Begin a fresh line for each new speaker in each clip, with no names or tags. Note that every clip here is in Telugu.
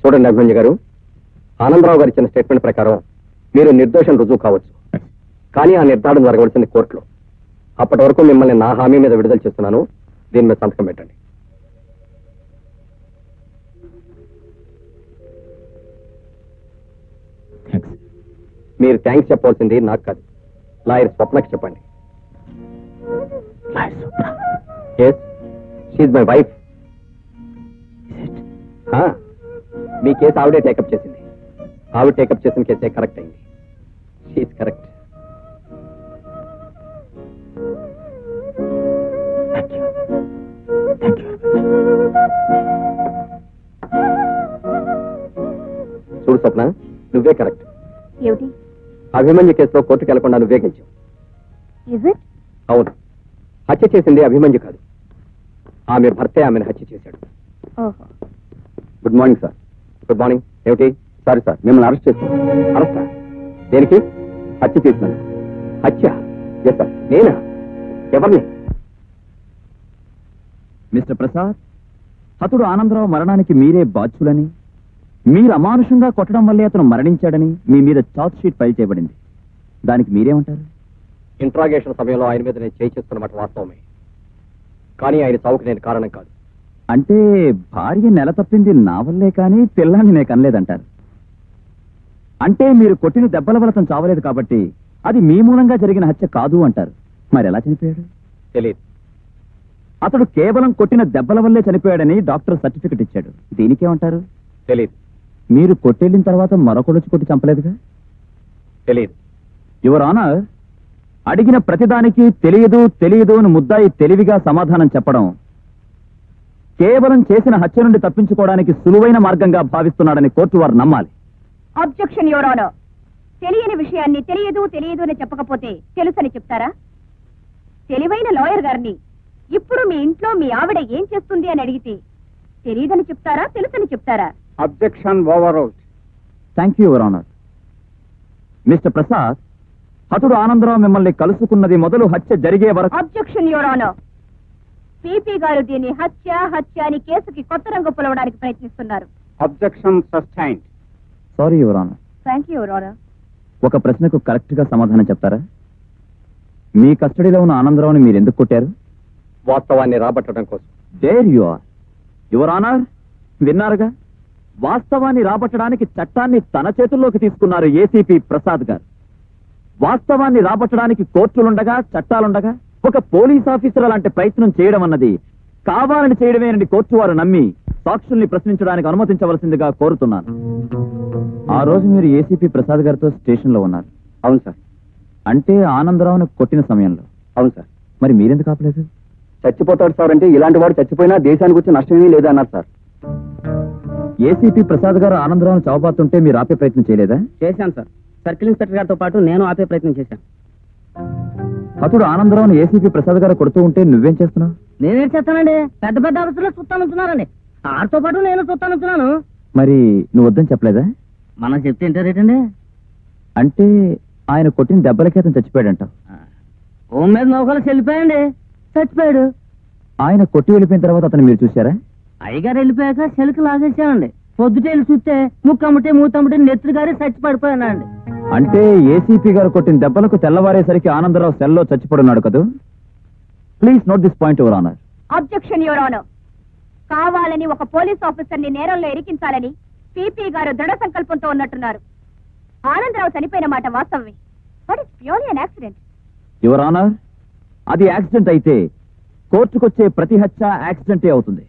చూడండి అభిమన్యు గారు, ఆనందరావు గారు ఇచ్చిన స్టేట్మెంట్ ప్రకారం మీరు నిర్దోషం రుజువు కావచ్చు. కానీ ఆ నిర్ధారణ జరగవలసింది కోర్టులో. అప్పటి వరకు మిమ్మల్ని నా హామీ మీద విడుదల చేస్తున్నాను. దీని మీద సంతకం పెట్టండి. మీరు థ్యాంక్స్ చెప్పవలసింది నాకు కాదు, లాయర్ స్వప్నకి చెప్పండి. She's my wife. మీ కేసు ఆవిడే టేకప్ చేసింది. ఆవిడ టేకప్ చేసిన కేసే కరెక్ట్ అయింది. She's correct. చూడు స్వప్న, నువ్వే కరెక్ట్. అభిమన్యు కేసులో కోర్టుకు వెళ్లకుండా నువ్వే గెలిచావు. అవును, హత్య చేసింది అభిమన్యు కాదు, ఆమె భర్తే ఆమెను హత్య చేశాడు. Good morning sir. Good morning. ఏమిటి? సారీ సార్, మిమ్మల్ని అరెస్ట్ చేస్తాను. అరెస్టా? దేనికి? హత్య చేసినాను. హత్య? Yes sir. నేనా? ఎవరిని?
మిస్టర్ ప్రసాద్, హతుడు ఆనందరావు మరణానికి మీరే బాధ్యులని, మీరు అమానుషంగా కొట్టడం వల్లే అతను మరణించాడని మీ మీద చార్జ్ షీట్ ఫైల్ చేయబడింది. దానికి మీరేమంటారు?
ఇంట్రాగేషన్ సమయంలో ఆయన మీద నేను చేయి చేస్తున్నమాట వాస్తవమే, కానీ ఆయన చావుకు నేను కారణం కాదు.
అంటే భార్య నెల తప్పింది నా వల్లే కానీ పిల్లాన్ని నేను కనలేదంటారు. అంటే మీరు కొట్టిన దెబ్బల వల్ల అతను చావలేదు కాబట్టి అది మీ మూలంగా జరిగిన హత్య కాదు అంటారు. మరి ఎలా చనిపోయాడు?
తెలియదు.
అతడు కేవలం కొట్టిన దెబ్బల వల్లే చనిపోయాడని డాక్టర్ సర్టిఫికెట్ ఇచ్చాడు. దీనికేమంటారు?
తెలియదు.
మీరు కొట్టెళ్ళిన తర్వాత మరొకడొచ్చి కొట్టి చంపలేదుగా?
తెలియదు.
యువర్ ఆనర్, అడిగిన ప్రతిదానికి తెలియదు తెలియదు అని ముద్దాయి తెలివిగా సమాధానం చెప్పడం కేవలం చేసిన హత్య నుండి తప్పించుకోవడానికి సులువైన మార్గంగా భావిస్తున్నాడని కోర్టు వారు నమ్మాలి.
Objection your honour. తెలియని విషయాన్ని తెలియదు తెలియదు అని చెప్పకపోతే తెలుసని చెప్తారా? తెలివైన లాయర్ గారిని ఇప్పుడు మీ ఇంట్లో మీ ఆవిడ ఏం చేస్తుంది అని అడిగితే తెలియదని చెప్తారా, తెలుసని చెప్తారా?
Objection overruled.
Thank you your honour. Mister Prasad, హతుడు ఆనందరావు మిమ్మల్ని కలుసుకున్నది మొదలు హత్య జరిగే వరకు.
Objection your honour. పీపీ గారు దీన్ని హత్య అని కేసుకి కొత్త రంగు పొలవడానికి ప్రయత్నిస్తున్నారు.
Objection sustained.
Sorry your honour.
Thank you your honour.
ఒక ప్రశ్నకు కరెక్ట్ గా సమాధానం చెప్తారా? మీ కస్టడీలో ఉన్న ఆనందరావుని మీరు ఎందుకు కొట్టారు?
వాస్తవాన్ని రాబట్టడం కోసం.
There you are. Your honour, విన్నారుగా, వాస్తవాన్ని రాబట్టడానికి చట్టాన్ని తన చేతుల్లోకి తీసుకున్నారు ఏసీపీ ప్రసాద్ గారు. వాస్తవాన్ని రాబట్టడానికి కోర్టులుండగా చట్టాలుండగా ఒక పోలీస్ ఆఫీసర్ అలాంటి ప్రయత్నం చేయడం అన్నది కావాలని చేయడమేనని కోర్టు వారు నమ్మి సాక్షుల్ని ప్రశ్నించడానికి అనుమతించవలసిందిగా కోరుతున్నాను. ఆ రోజు మీరు ఏసీపీ ప్రసాద్ గారితో స్టేషన్ లో ఉన్నారు.
అవును సార్.
అంటే ఆనందరావును కొట్టిన సమయంలో?
అవును సార్.
మరి మీరెందుకు ఆపలేదు?
చచ్చిపోతాడు సార్ అంటే ఇలాంటి వాడు చచ్చిపోయినా దేశానికి వచ్చి నష్టమేమీ లేదన్నారు సార్.
ఏసీపీ ప్రసాద్ గారు ఆనందరావును చావబాతుంటే మీరు ఆపే ప్రయత్నం చేయలేదా?
చేశాను సార్. సర్కిల్ ఇన్స్పెక్టర్ గారితో పాటు నేను ఆపే ప్రయత్నం చేశాను.
అతడు ఆనందరావును ఏసీపీ ప్రసాద్ గారు కొడుతూ ఉంటే నువ్వేం చేస్తున్నావు?
నేనేం చేస్తానండి, పెద్ద పెద్ద ఆఫీసులో చూస్తానున్నారండి, ఆడితో పాటు నేను చూస్తానున్నాను.
మరి నువ్వు వద్దని చెప్పలేదా?
మనం చెప్తే ఏంటారేటండి?
అంటే ఆయన కొట్టిన దెబ్బలకి అతను చచ్చిపోయాడంట.
హోమ్ మీద నౌకలు చెల్లిపోయండి, చచ్చిపోయాడు.
ఆయన కొట్టి వెళ్ళిపోయిన తర్వాత అతను మీరు చూశారా?
అయ్యగారు వెళ్ళిపోయాక చెలుకు లాగేసామండి. పొద్దుటేళ్ళు చూస్తే ముక్కమ్మటే మూతమ్మటే నెత్తురు గారి చచ్చి పడిపోయానండి.
అంటే ఏసీపీ గారు కొట్టిన దెబ్బలకు తెల్లవారేసరికి ఆనందరావు సెల్లో చచ్చిపడున్నాడు కదూ. Please note this point your honour.
Objection your honour. కావాలని ఒక పోలీస్ ఆఫీసర్ ని నేరంలో ఇరికించాలని పీపీ గారు దృఢ సంకల్పంతో ఉన్నట్టున్నారు. ఆనందరావు చనిపోయిన మాట వాస్తవమే, but it's purely an accident.
Your honour, అది యాక్సిడెంట్ అయితే కోర్టుకొచ్చే ప్రతి హత్య యాక్సిడెంటే అవుతుంది.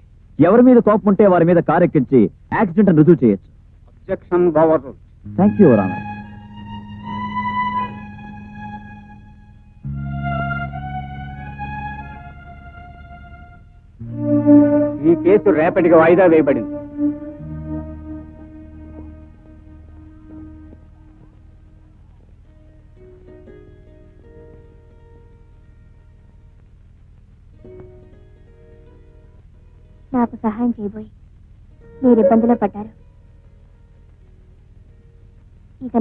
ఎవరి మీద కోపం ఉంటే వారి మీద కారెక్కించి యాక్సిడెంట్ అని రుజువు చేయొచ్చు.
Objection overruled.
Thank you your honour.
ఈ కేసు రేపటికి వాయిదా వేయబడింది.
నాకు సహాయం చేయబోయి మీరు ఇబ్బందిలో పడ్డారు.